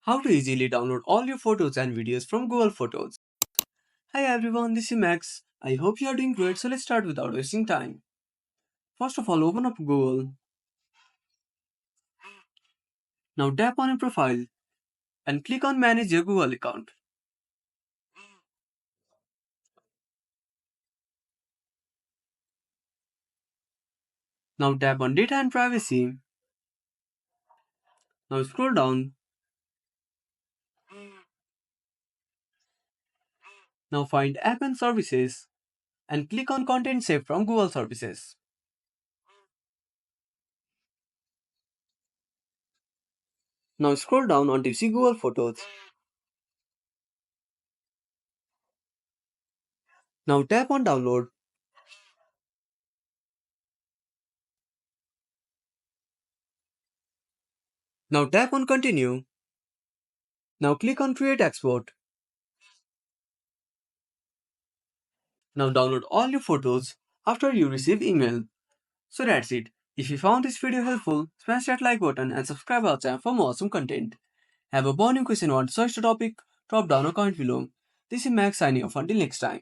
How to easily download all your photos and videos from Google Photos. Hi everyone, this is Max. I hope you are doing great, so let's start without wasting time. First of all, open up Google. Now tap on your profile and click on Manage your Google account. Now tap on Data and Privacy. Now scroll down. Now find App and Services and click on Content Saved from Google Services. Now scroll down until you see Google Photos. Now tap on Download. Now tap on Continue. Now click on Create Export. Now download all your photos after you receive email. So that's it. If you found this video helpful, smash that like button and subscribe our channel for more awesome content. Have a burning question or search the topic? Drop down a comment below. This is Max signing off until next time.